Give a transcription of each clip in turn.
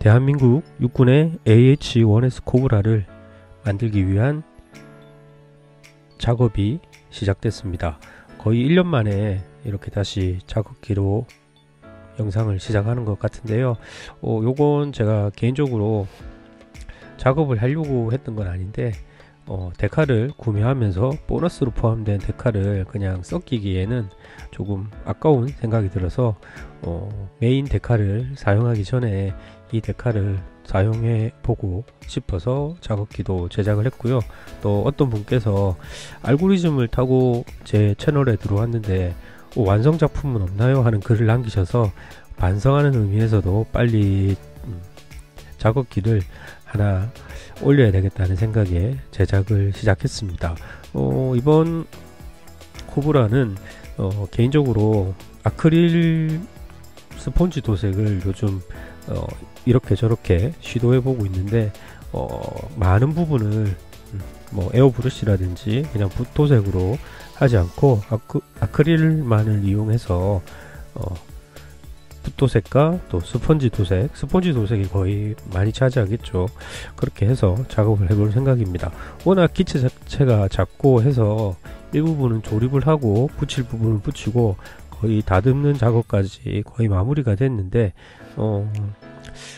대한민국 육군의 AH-1S 코브라를 만들기 위한 작업이 시작됐습니다. 거의 1년 만에 이렇게 다시 작업기로 영상을 시작하는 것 같은데요. 요건 제가 개인적으로 작업을 하려고 했던 건 아닌데 데칼을 구매하면서 보너스로 포함된 데칼을 그냥 섞이기에는 조금 아까운 생각이 들어서 메인 데칼을 사용하기 전에 이 데칼을 사용해 보고 싶어서 작업기도 제작을 했고요. 또 어떤 분께서 알고리즘을 타고 제 채널에 들어왔는데 완성 작품은 없나요? 하는 글을 남기셔서 반성하는 의미에서도 빨리 작업기를 하나 올려야 되겠다는 생각에 제작을 시작했습니다. 이번 코브라는 개인적으로 아크릴 스폰지 도색을 요즘 이렇게 저렇게 시도해 보고 있는데 많은 부분을 뭐 에어브러시라든지 그냥 붓도색으로 하지 않고 아크릴만을 이용해서 붓도색과 또 스펀지 도색이 거의 많이 차지하겠죠. 그렇게 해서 작업을 해볼 생각입니다. 워낙 기체 자체가 작고 해서 일부분은 조립을 하고 붙일 부분을 붙이고 거의 다듬는 작업까지 거의 마무리가 됐는데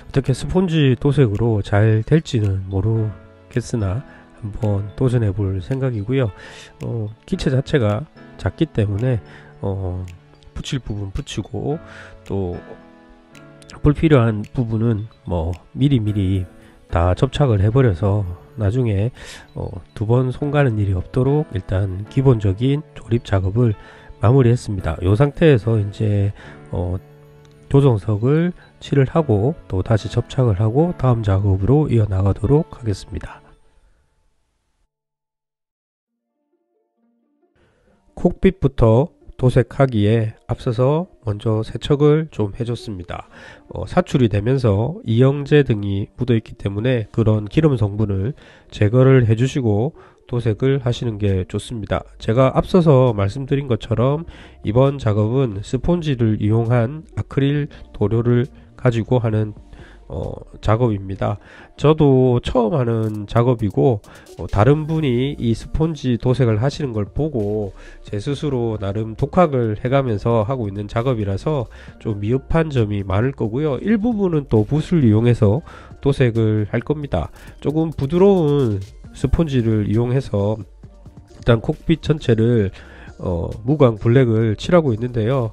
어떻게 스폰지 도색으로 잘 될지는 모르겠으나 한번 도전해 볼 생각이고요. 기체 자체가 작기 때문에 붙일 부분 붙이고 또 불필요한 부분은 뭐 미리미리 다 접착을 해버려서 나중에 두 번 손 가는 일이 없도록 일단 기본적인 조립 작업을 마무리했습니다. 이 상태에서 이제 조정석을 칠을 하고 또 다시 접착을 하고 다음 작업으로 이어나가도록 하겠습니다. 콕핏부터 도색하기에 앞서서 먼저 세척을 좀 해줬습니다. 사출이 되면서 이영제 등이 묻어 있기 때문에 그런 기름 성분을 제거를 해주시고 도색을 하시는 게 좋습니다. 제가 앞서서 말씀드린 것처럼 이번 작업은 스폰지를 이용한 아크릴 도료를 가지고 하는 작업입니다. 저도 처음 하는 작업이고 다른 분이 이 스폰지 도색을 하시는 걸 보고 제 스스로 나름 독학을 해가면서 하고 있는 작업이라서 좀 미흡한 점이 많을 거고요. 일부분은 또 붓을 이용해서 도색을 할 겁니다. 조금 부드러운 스폰지를 이용해서 일단 콕핏 전체를 무광 블랙을 칠하고 있는데요.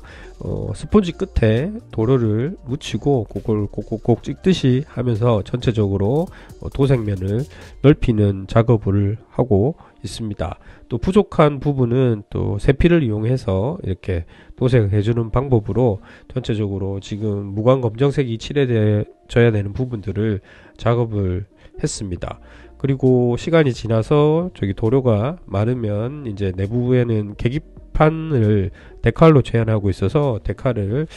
스폰지 끝에 도료를 묻히고 그걸 꼭꼭꼭 찍듯이 하면서 전체적으로 도색면을 넓히는 작업을 하고 있습니다. 또 부족한 부분은 또 세필을 이용해서 이렇게 도색을 해주는 방법으로 전체적으로 지금 무광 검정색이 칠해져야 되는 부분들을 작업을 했습니다. 그리고 시간이 지나서 저기 도료가 많으면 이제 내부에는 계기판을 데칼로 제한하고 있어서 데칼을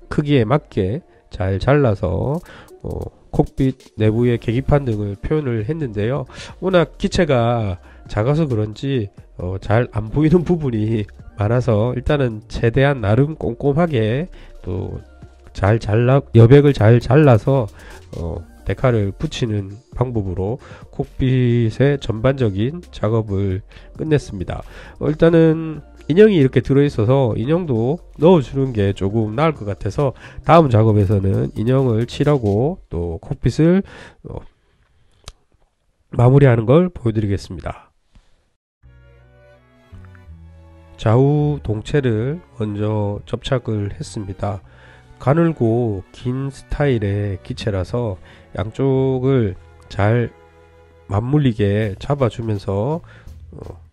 크기에 맞게 잘 잘라서 콕핏 내부의 계기판 등을 표현을 했는데요. 워낙 기체가 작아서 그런지 잘 안 보이는 부분이 많아서 일단은 최대한 나름 꼼꼼하게 또 여백을 잘 잘라서 데칼을 붙이는 방법으로 콕핏의 전반적인 작업을 끝냈습니다. 일단은 인형이 이렇게 들어있어서 인형도 넣어주는 게 조금 나을 것 같아서 다음 작업에서는 인형을 칠하고 또 콕핏을 마무리하는 걸 보여드리겠습니다. 좌우 동체를 먼저 접착을 했습니다. 가늘고 긴 스타일의 기체라서 양쪽을 잘 맞물리게 잡아주면서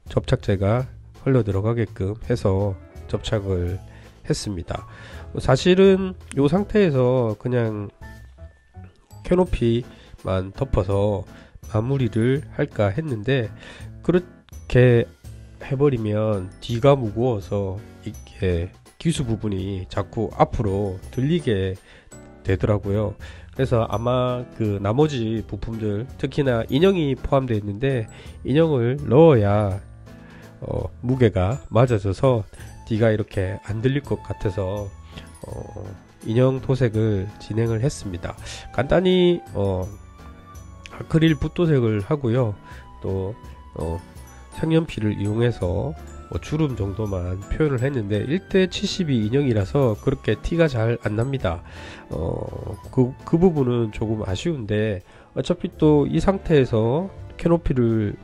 접착제가 흘러 들어가게끔 해서 접착을 했습니다. 사실은 이 상태에서 그냥 캐노피만 덮어서 마무리를 할까 했는데 그렇게 해버리면 뒤가 무거워서 이게 기수 부분이 자꾸 앞으로 들리게 되더라고요. 그래서 아마 그 나머지 부품들, 특히나 인형이 포함되어 있는데 인형을 넣어야 무게가 맞아져서 뒤가 이렇게 안 들릴 것 같아서 인형 도색을 진행을 했습니다. 간단히 아크릴 붓도색을 하고요. 또 색연필을 이용해서 주름 정도만 표현을 했는데 1:72 인형이라서 그렇게 티가 잘 안 납니다. 그 부분은 조금 아쉬운데, 어차피 또 이 상태에서 캐노피를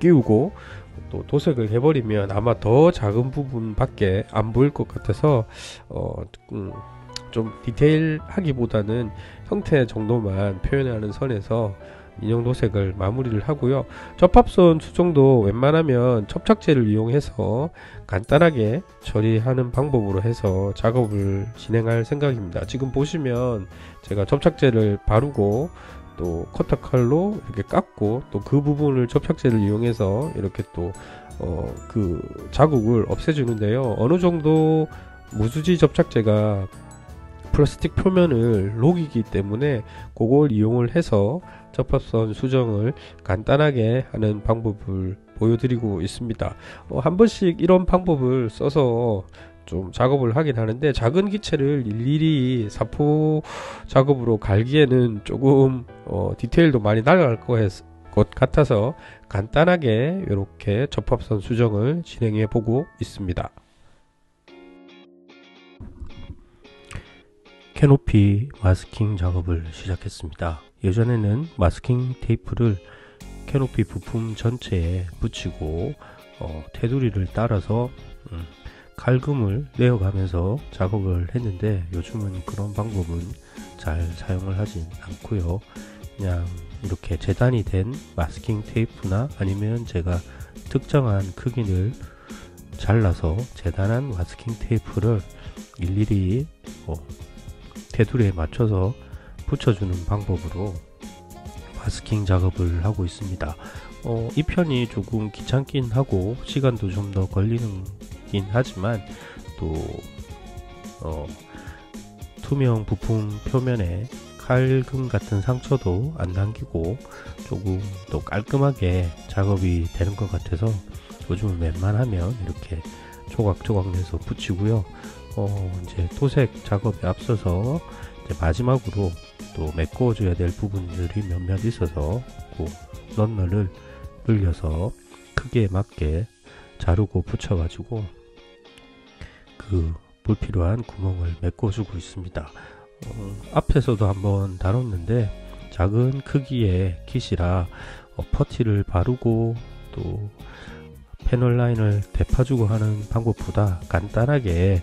끼우고 또 도색을 해버리면 아마 더 작은 부분 밖에 안 보일 것 같아서 좀 디테일하기보다는 형태 정도만 표현하는 선에서 인형 도색을 마무리를 하고요. 접합선 수정도 웬만하면 접착제를 이용해서 간단하게 처리하는 방법으로 해서 작업을 진행할 생각입니다. 지금 보시면 제가 접착제를 바르고 또 커터칼로 이렇게 깎고 또 그 부분을 접착제를 이용해서 이렇게 또 그 자국을 없애주는데요. 어느 정도 무수지 접착제가 플라스틱 표면을 녹이기 때문에 그걸 이용을 해서 접합선 수정을 간단하게 하는 방법을 보여드리고 있습니다. 한 번씩 이런 방법을 써서 좀 작업을 하긴 하는데, 작은 기체를 일일이 사포 작업으로 갈기에는 조금 디테일도 많이 날아갈 것 같아서 간단하게 이렇게 접합선 수정을 진행해 보고 있습니다. 캐노피 마스킹 작업을 시작했습니다. 예전에는 마스킹 테이프를 캐노피 부품 전체에 붙이고 테두리를 따라서 갈금을 내어가면서 작업을 했는데, 요즘은 그런 방법은 잘 사용을 하진 않고요. 그냥 이렇게 재단이 된 마스킹 테이프나 아니면 제가 특정한 크기를 잘라서 재단한 마스킹 테이프를 일일이 테두리에 맞춰서 붙여주는 방법으로 마스킹 작업을 하고 있습니다. 이 편이 조금 귀찮긴 하고 시간도 좀 더 걸리긴 하지만 또 투명 부품 표면에 칼금 같은 상처도 안 남기고 조금 더 깔끔하게 작업이 되는 것 같아서 요즘은 웬만하면 이렇게 조각조각 내서 붙이고요. 이제 도색 작업에 앞서서 이제 마지막으로 또 메꿔줘야 될 부분들이 몇몇 있어서 그 런너를 늘려서 크기에 맞게 자르고 붙여가지고 그 불필요한 구멍을 메꿔주고 있습니다. 앞에서도 한번 다뤘는데 작은 크기의 킷이라 퍼티를 바르고 또 패널 라인을 대파주고 하는 방법보다 간단하게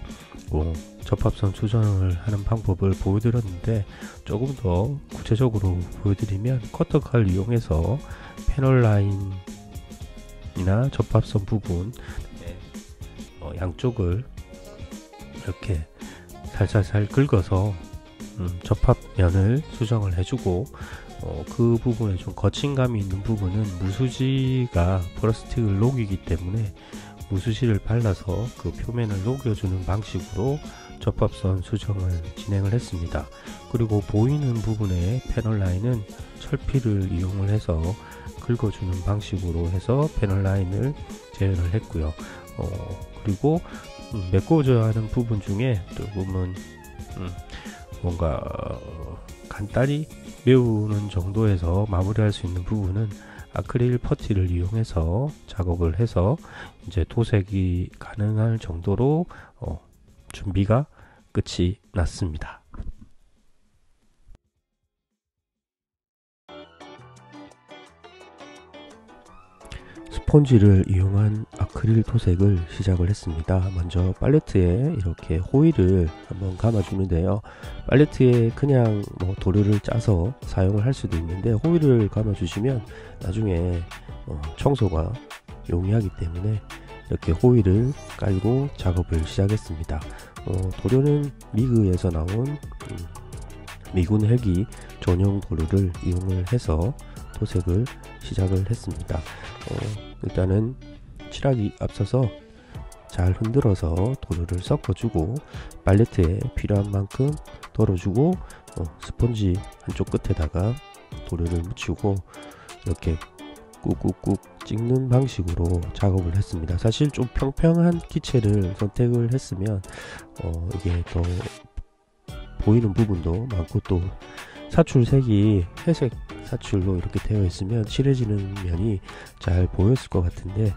접합선 수정을 하는 방법을 보여드렸는데, 조금 더 구체적으로 보여드리면 커터칼 이용해서 패널 라인이나 접합선 부분 양쪽을 이렇게 살살살 긁어서 접합면을 수정을 해주고, 그 부분에 좀 거침감이 있는 부분은 무수지가 플라스틱을 녹이기 때문에 무수지를 발라서 그 표면을 녹여주는 방식으로 접합선 수정을 진행을 했습니다. 그리고 보이는 부분의 패널 라인은 철피를 이용을 해서 긁어주는 방식으로 해서 패널 라인을 재현을 했고요. 그리고 메꿔줘야 하는 부분 중에 조금은 뭔가 간단히 메우는 정도에서 마무리할 수 있는 부분은 아크릴 퍼티를 이용해서 작업을 해서 이제 도색이 가능할 정도로 준비가 끝이 났습니다. 스폰지를 이용한 아크릴 도색을 시작을 했습니다. 먼저 팔레트에 이렇게 호일을 한번 감아 주는데요. 팔레트에 그냥 도료를 짜서 사용을 할 수도 있는데, 호일을 감아 주시면 나중에 청소가 용이하기 때문에 이렇게 호일을 깔고 작업을 시작했습니다. 도료는 미그에서 나온 미군 헬기 전용 도료를 이용을 해서 도색을 시작을 했습니다. 일단은 칠하기 앞서서 잘 흔들어서 도료를 섞어주고 팔레트에 필요한 만큼 덜어주고 스펀지 한쪽 끝에다가 도료를 묻히고 이렇게 꾹꾹꾹 찍는 방식으로 작업을 했습니다. 사실 좀 평평한 기체를 선택을 했으면 이게 더 보이는 부분도 많고, 또 사출색이 회색 사출로 이렇게 되어 있으면 칠해지는 면이 잘 보였을 것 같은데,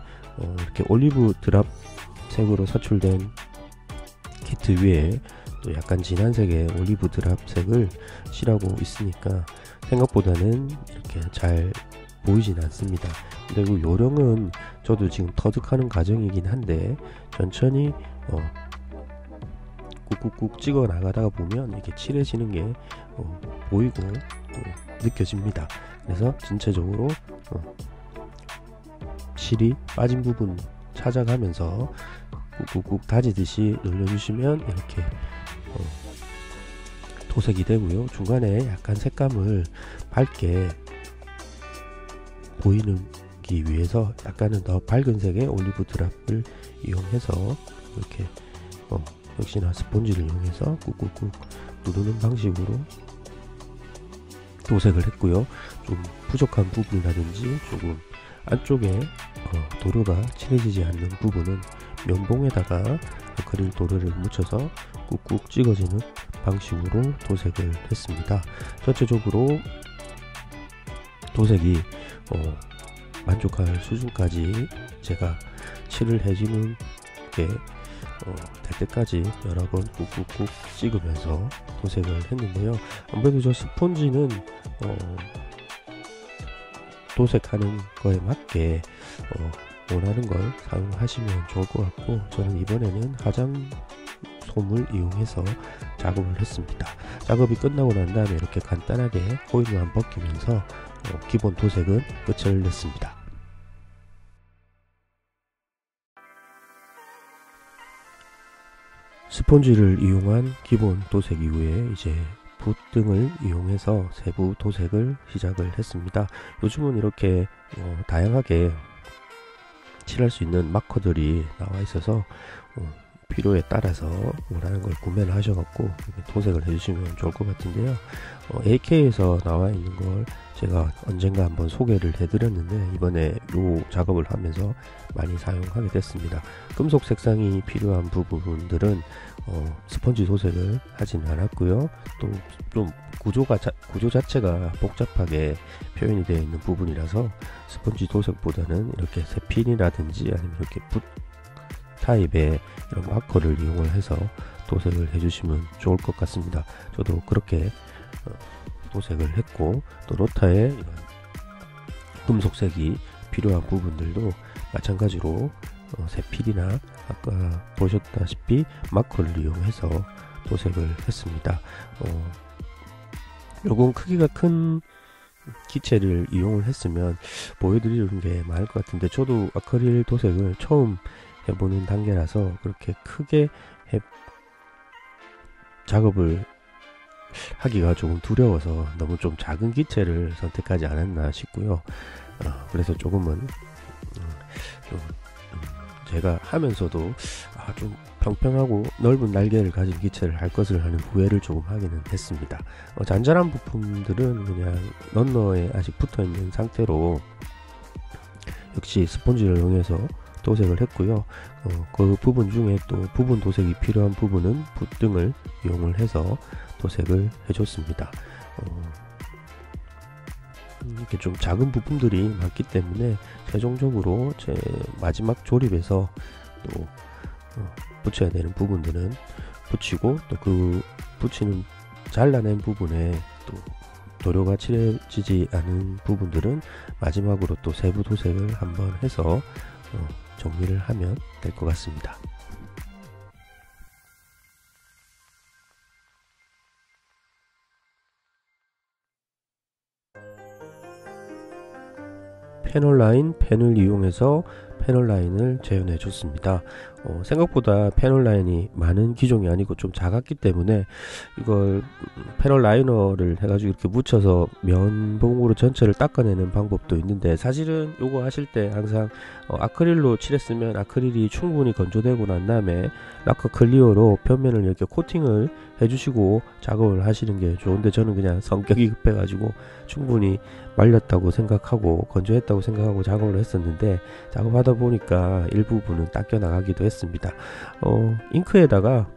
이렇게 올리브 드랍 색으로 사출된 키트 위에 또 약간 진한 색의 올리브 드랍 색을 칠하고 있으니까 생각보다는 이렇게 잘 보이진 않습니다. 그리고 요령은 저도 지금 터득하는 과정이긴 한데, 천천히 꾹꾹꾹 찍어 나가다가 보면 이렇게 칠해지는 게 보이고 느껴집니다. 그래서 전체적으로 실이 빠진 부분 찾아가면서 꾹꾹꾹 다지듯이 눌러주시면 이렇게 도색이 되고요. 중간에 약간 색감을 밝게 보이기 위해서 약간은 더 밝은 색의 올리브 드랍을 이용해서 이렇게 역시나 스폰지를 이용해서 꾹꾹꾹 누르는 방식으로 도색을 했고요. 좀 부족한 부분이라든지 조금 안쪽에 도료가 칠해지지 않는 부분은 면봉에다가 아크릴 도료를 묻혀서 꾹꾹 찍어지는 방식으로 도색을 했습니다. 전체적으로 도색이 만족할 수준까지 제가 칠을 해주는 게 될 때까지 여러 번 꾹꾹꾹 찍으면서 도색을 했는데요. 아무래도 저 스폰지는 도색하는 거에 맞게 원하는 걸 사용하시면 좋을 것 같고, 저는 이번에는 화장솜을 이용해서 작업을 했습니다. 작업이 끝나고 난 다음에 이렇게 간단하게 호일만 벗기면서 기본 도색은 끝을 냈습니다. 스폰지를 이용한 기본 도색 이후에 이제 붓 등을 이용해서 세부 도색을 시작을 했습니다. 요즘은 이렇게 다양하게 칠할 수 있는 마커들이 나와 있어서 필요에 따라서 원하는 걸 구매를 하셔갖고 도색을 해주시면 좋을 것 같은데요. AK에서 나와 있는 걸 제가 언젠가 한번 소개를 해드렸는데, 이번에 요 작업을 하면서 많이 사용하게 됐습니다. 금속 색상이 필요한 부분들은 스펀지 도색을 하진 않았고요. 또 좀 구조 자체가 복잡하게 표현이 되어 있는 부분이라서 스펀지 도색보다는 이렇게 세핀이라든지 아니면 이렇게 붓 타입의 이런 마커를 이용을 해서 도색을 해주시면 좋을 것 같습니다. 저도 그렇게 도색을 했고, 또 로타의 이런 금속색이 필요한 부분들도 마찬가지로 세필이나 아까 보셨다시피 마커를 이용해서 도색을 했습니다. 요건 크기가 큰 기체를 이용을 했으면 보여드리는 게 많을 것 같은데, 저도 아크릴 도색을 처음 해보는 단계라서 그렇게 크게 작업을 하기가 조금 두려워서 너무 좀 작은 기체를 선택하지 않았나 싶고요. 그래서 조금은 제가 하면서도 좀 평평하고 넓은 날개를 가진 기체를 할 것을 하는 후회를 조금 하기는 했습니다. 잔잔한 부품들은 그냥 런너에 아직 붙어 있는 상태로 역시 스펀지를 이용해서 도색을 했고요. 그 부분 중에 또 부분 도색이 필요한 부분은 붓 등을 이용을 해서 도색을 해줬습니다. 이렇게 좀 작은 부품들이 많기 때문에 최종적으로 제 마지막 조립에서 또 붙여야 되는 부분들은 붙이고, 또 그 붙이는 잘라낸 부분에 또 도료가 칠해지지 않은 부분들은 마지막으로 또 세부 도색을 한번 해서 정리를 하면 될 것 같습니다. 패널 라인 펜을 이용해서 패널 라인을 재현해 줬습니다. 생각보다 패널 라인이 많은 기종이 아니고 좀 작았기 때문에 이걸 패널 라이너를 해가지고 이렇게 묻혀서 면봉으로 전체를 닦아내는 방법도 있는데, 사실은 요거 하실 때 항상 아크릴로 칠했으면 아크릴이 충분히 건조되고 난 다음에 라커 클리어로 표면을 이렇게 코팅을 해주시고 작업을 하시는 게 좋은데, 저는 그냥 성격이 급해가지고 충분히 말렸다고 생각하고 건조했다고 생각하고 작업을 했었는데, 작업하다 보니까 일부분은 닦여 나가기도 했습니다. 잉크에다가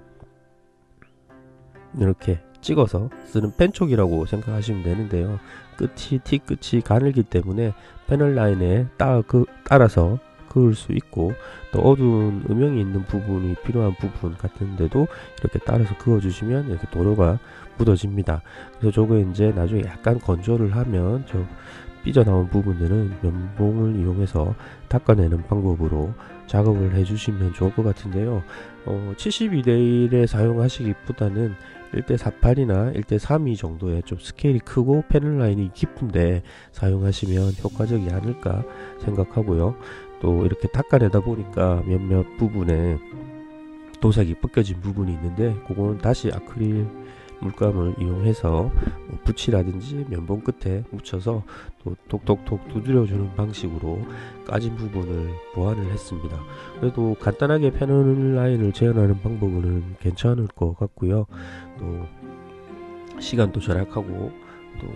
이렇게 찍어서 쓰는 펜촉이라고 생각하시면 되는데요, 티 끝이 가늘기 때문에 패널 라인에 따라서 그을 수 있고, 또 어두운 음영이 있는 부분이 필요한 부분 같은데도 이렇게 따라서 그어 주시면 이렇게 도료가 묻어집니다. 그래서 저거 이제 나중에 약간 건조를 하면 저 삐져나온 부분들은 면봉을 이용해서 닦아내는 방법으로 작업을 해주시면 좋을 것 같은데요. 72대1에 사용하시기보다는 1대48이나 1대32 정도의 좀 스케일이 크고 패널 라인이 깊은데 사용하시면 효과적이 않을까 생각하고요. 또 이렇게 닦아내다 보니까 몇몇 부분에 도색이 벗겨진 부분이 있는데, 그거는 다시 아크릴 물감을 이용해서 붓이라든지 면봉 끝에 묻혀서 또 톡톡톡 두드려주는 방식으로 까진 부분을 보완을 했습니다. 그래도 간단하게 패널 라인을 재현하는 방법은 괜찮을 것 같고요. 또 시간도 절약하고, 또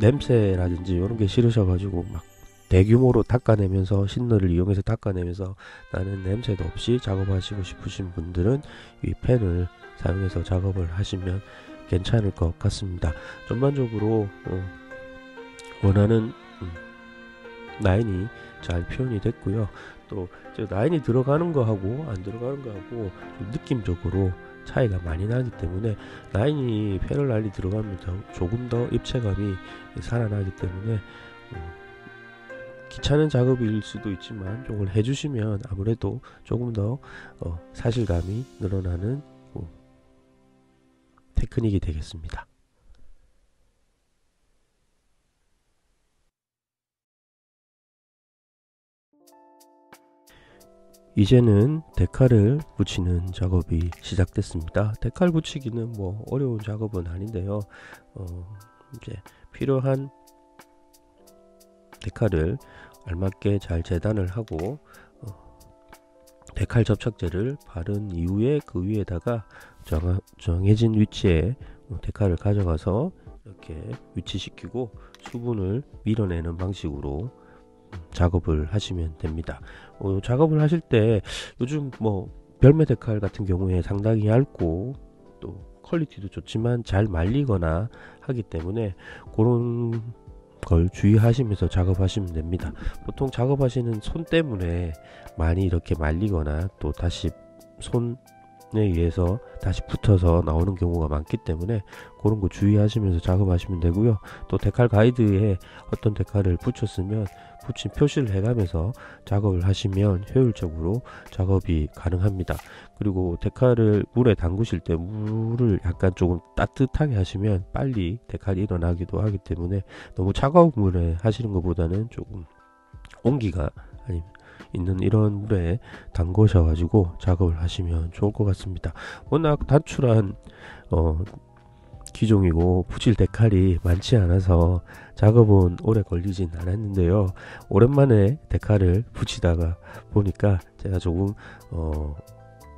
냄새라든지 이런 게 싫으셔가지고 막 대규모로 닦아내면서 신너를 이용해서 닦아내면서 나는 냄새도 없이 작업하시고 싶으신 분들은 이 펜을 사용해서 작업을 하시면 괜찮을 것 같습니다. 전반적으로 원하는 라인이 잘 표현이 됐고요. 또 라인이 들어가는 거하고 안 들어가는 거하고 좀 느낌적으로 차이가 많이 나기 때문에, 라인이 패널 라인이 들어가면 조금 더 입체감이 살아나기 때문에 귀찮은 작업일 수도 있지만 이걸 해주시면 아무래도 조금 더 사실감이 늘어나는 테크닉이 되겠습니다. 이제는 데칼을 붙이는 작업이 시작됐습니다. 데칼 붙이기는 뭐 어려운 작업은 아닌데요. 이제 필요한 데칼을 알맞게 잘 재단을 하고 데칼 접착제를 바른 이후에 그 위에다가 정해진 위치에 데칼을 가져가서 이렇게 위치시키고 수분을 밀어내는 방식으로 작업을 하시면 됩니다. 작업을 하실 때 요즘 뭐 별매 데칼 같은 경우에 상당히 얇고 또 퀄리티도 좋지만 잘 말리거나 하기 때문에 그런 걸 주의하시면서 작업하시면 됩니다. 보통 작업하시는 손 때문에 많이 이렇게 말리거나 또 다시 손에 의해서 다시 붙어서 나오는 경우가 많기 때문에 그런 거 주의하시면서 작업하시면 되고요. 또 데칼 가이드에 어떤 데칼을 붙였으면 붙인 표시를 해가면서 작업을 하시면 효율적으로 작업이 가능합니다. 그리고 데칼을 물에 담그실 때 물을 약간 조금 따뜻하게 하시면 빨리 데칼이 일어나기도 하기 때문에 너무 차가운 물에 하시는 것보다는 조금 온기가 있는 이런 물에 담그셔가지고 작업을 하시면 좋을 것 같습니다. 워낙 단출한 기종이고 붙일 데칼이 많지 않아서 작업은 오래 걸리진 않았는데요, 오랜만에 데칼을 붙이다가 보니까 제가 조금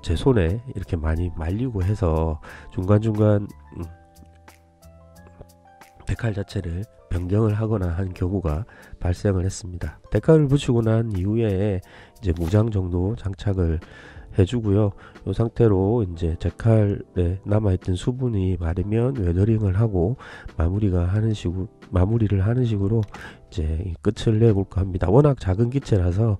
제 손에 이렇게 많이 말리고 해서 중간중간 데칼 자체를 변경을 하거나 한 경우가 발생을 했습니다. 데칼을 붙이고 난 이후에 이제 무장 정도 장착을 해주고요. 이 상태로 이제 데칼에 남아있던 수분이 마르면 웨더링을 하고 마무리를 하는 식으로 이제 끝을 내볼까 합니다. 워낙 작은 기체라서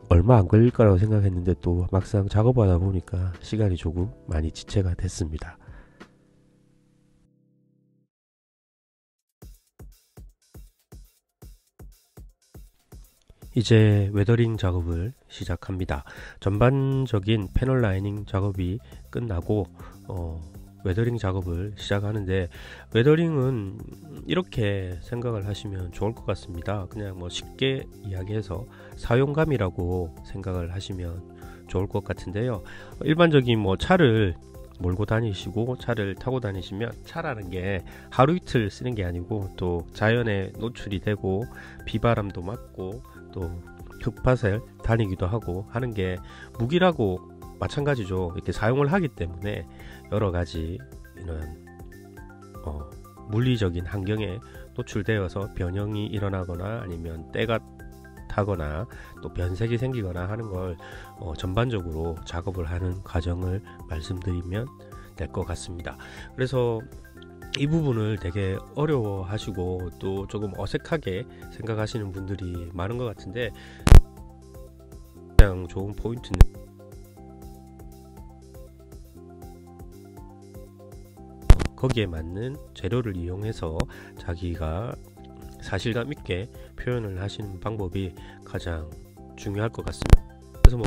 얼마 안 걸릴 거라고 생각했는데 또 막상 작업하다 보니까 시간이 조금 많이 지체가 됐습니다. 이제 웨더링 작업을 시작합니다. 전반적인 패널 라이닝 작업이 끝나고 웨더링 작업을 시작하는데, 웨더링은 이렇게 생각을 하시면 좋을 것 같습니다. 그냥 뭐 쉽게 이야기해서 사용감이라고 생각을 하시면 좋을 것 같은데요. 일반적인 뭐 차를 몰고 다니시고 차를 타고 다니시면 차라는 게 하루 이틀 쓰는 게 아니고 또 자연에 노출이 되고 비바람도 맞고 또 흙밭을 다니기도 하고 하는 게 무기라고 마찬가지죠. 이렇게 사용을 하기 때문에 여러 가지 이런 물리적인 환경에 노출되어서 변형이 일어나거나 아니면 때가 타거나 또 변색이 생기거나 하는 걸 전반적으로 작업을 하는 과정을 말씀드리면 될 것 같습니다. 그래서 이 부분을 되게 어려워 하시고 또 조금 어색하게 생각하시는 분들이 많은 것 같은데, 가장 좋은 포인트는 거기에 맞는 재료를 이용해서 자기가 사실감 있게 표현을 하시는 방법이 가장 중요할 것 같습니다. 그래서 뭐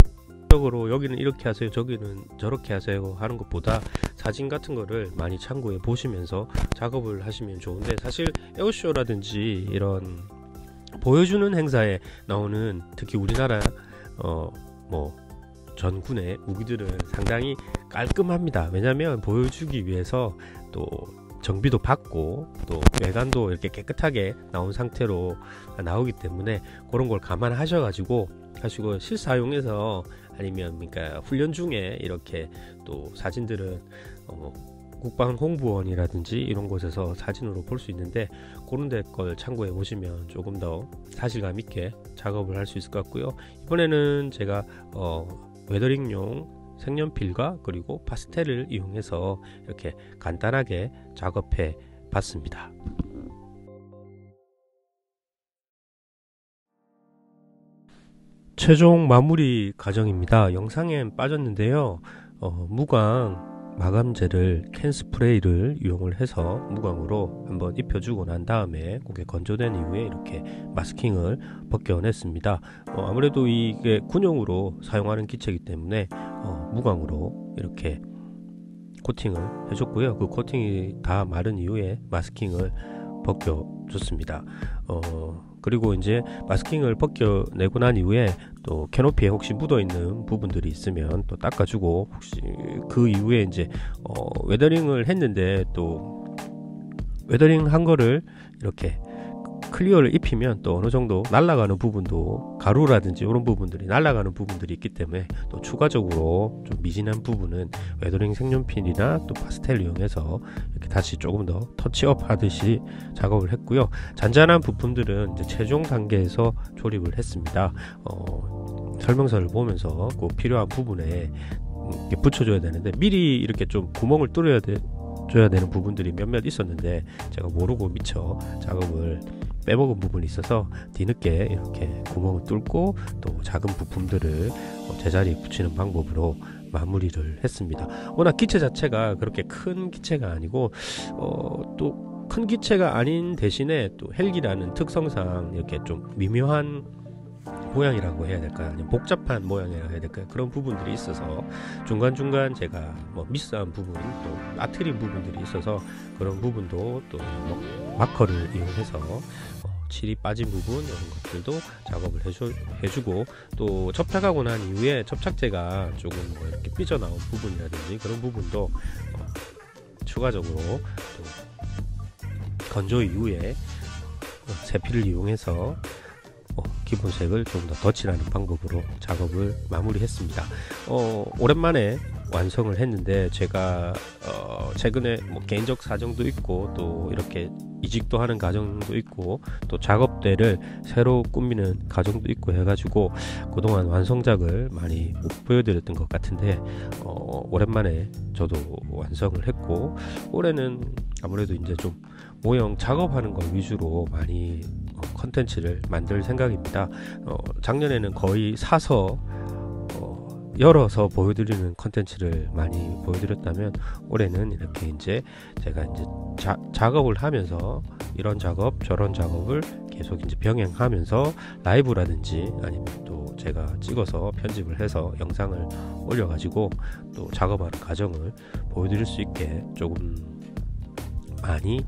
적으로 여기는 이렇게 하세요, 저기는 저렇게 하세요 하는 것보다 사진 같은 거를 많이 참고해 보시면서 작업을 하시면 좋은데, 사실 에어쇼라든지 이런 보여주는 행사에 나오는 특히 우리나라 뭐 전군의 무기들은 상당히 깔끔합니다. 왜냐하면 보여주기 위해서 또 정비도 받고 또 외관도 이렇게 깨끗하게 나온 상태로 나오기 때문에 그런 걸 감안하셔가지고 하시고, 실사용해서 아니면 그러니까 훈련 중에 이렇게 또 사진들은 국방홍보원이라든지 이런 곳에서 사진으로 볼 수 있는데, 그런 데 걸 참고해 보시면 조금 더 사실감 있게 작업을 할 수 있을 것 같고요. 이번에는 제가 웨더링용 색연필과 그리고 파스텔을 이용해서 이렇게 간단하게 작업해 봤습니다. 최종 마무리 과정입니다. 영상엔 빠졌는데요. 무광 마감제를 캔 스프레이를 이용을 해서 무광으로 한번 입혀주고 난 다음에 고개 건조된 이후에 이렇게 마스킹을 벗겨냈습니다. 아무래도 이게 군용으로 사용하는 기체이기 때문에 무광으로 이렇게 코팅을 해줬고요. 그 코팅이 다 마른 이후에 마스킹을 벗겨줬습니다. 그리고 이제 마스킹을 벗겨내고 난 이후에 또 캐노피에 혹시 묻어있는 부분들이 있으면 또 닦아주고, 혹시 그 이후에 이제 웨더링을 했는데 또 웨더링 한 거를 이렇게 클리어를 입히면 또 어느 정도 날아가는 부분도, 가루라든지 이런 부분들이 날아가는 부분들이 있기 때문에 또 추가적으로 좀 미진한 부분은 웨더링 색연필이나 또 파스텔 이용해서 이렇게 다시 조금 더 터치업 하듯이 작업을 했고요. 잔잔한 부품들은 이제 최종 단계에서 조립을 했습니다. 설명서를 보면서 꼭 필요한 부분에 이렇게 붙여줘야 되는데, 미리 이렇게 좀 구멍을 뚫어야 줘야 되는 부분들이 몇몇 있었는데 제가 모르고 미처 작업을 빼먹은 부분이 있어서 뒤늦게 이렇게 구멍을 뚫고 또 작은 부품들을 제자리에 붙이는 방법으로 마무리를 했습니다. 워낙 기체 자체가 그렇게 큰 기체가 아니고 또 큰 기체가 아닌 대신에 또 헬기라는 특성상 이렇게 좀 미묘한 모양이라고 해야 될까요? 아니면 복잡한 모양이라고 해야 될까요? 그런 부분들이 있어서 중간중간 제가 뭐 미스한 부분, 또 빠트린 부분들이 있어서 그런 부분도 또 마커를 이용해서 칠이 빠진 부분 이런 것들도 작업을 해주고, 또 접착하고 난 이후에 접착제가 조금 뭐 이렇게 삐져나온 부분이라든지 그런 부분도 추가적으로 또 건조 이후에 세필을 이용해서 기본색을 좀 더 덧칠하는 방법으로 작업을 마무리했습니다. 오랜만에 완성을 했는데 제가 최근에 뭐 개인적 사정도 있고 또 이렇게 이직도 하는 과정도 있고 또 작업대를 새로 꾸미는 과정도 있고 해가지고 그동안 완성작을 많이 못 보여드렸던 것 같은데 오랜만에 저도 완성을 했고, 올해는 아무래도 이제 좀 모형 작업하는 걸 위주로 많이 컨텐츠를 만들 생각입니다. 작년에는 거의 사서 열어서 보여드리는 컨텐츠를 많이 보여드렸다면, 올해는 이렇게 이제 제가 이제 작업을 하면서 이런 작업 저런 작업을 계속 이제 병행하면서 라이브라든지 아니면 또 제가 찍어서 편집을 해서 영상을 올려가지고 또 작업하는 과정을 보여드릴 수 있게 조금 많이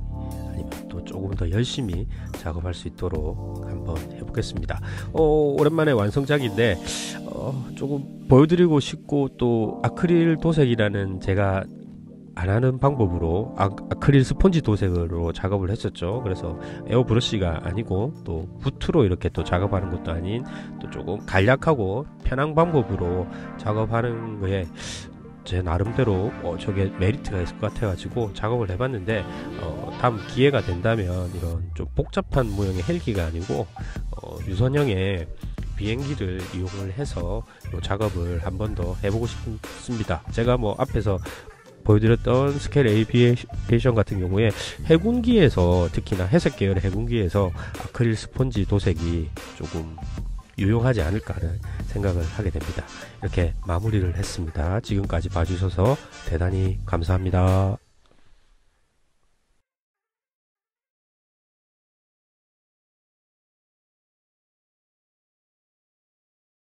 아니면 또 조금 더 열심히 작업할 수 있도록 한번 해보겠습니다. 오랜만에 완성작인데 조금 보여드리고 싶고, 또 아크릴 도색이라는 제가 안 하는 방법으로 아크릴 스펀지 도색으로 작업을 했었죠. 그래서 에어 브러쉬가 아니고 또 붓으로 이렇게 또 작업하는 것도 아닌, 또 조금 간략하고 편한 방법으로 작업하는 거에 제 나름대로 저게 메리트가 있을 것 같아 가지고 작업을 해봤는데, 다음 기회가 된다면 이런 좀 복잡한 모형의 헬기가 아니고 유선형의 비행기를 이용을 해서 이 작업을 한 번 더 해보고 싶습니다. 제가 뭐 앞에서 보여드렸던 스케일 에이비에이션 같은 경우에 해군기에서, 특히나 회색 계열의 해군기에서 아크릴 스펀지 도색이 조금 유용하지 않을까 하는 생각을 하게 됩니다. 이렇게 마무리를 했습니다. 지금까지 봐주셔서 대단히 감사합니다.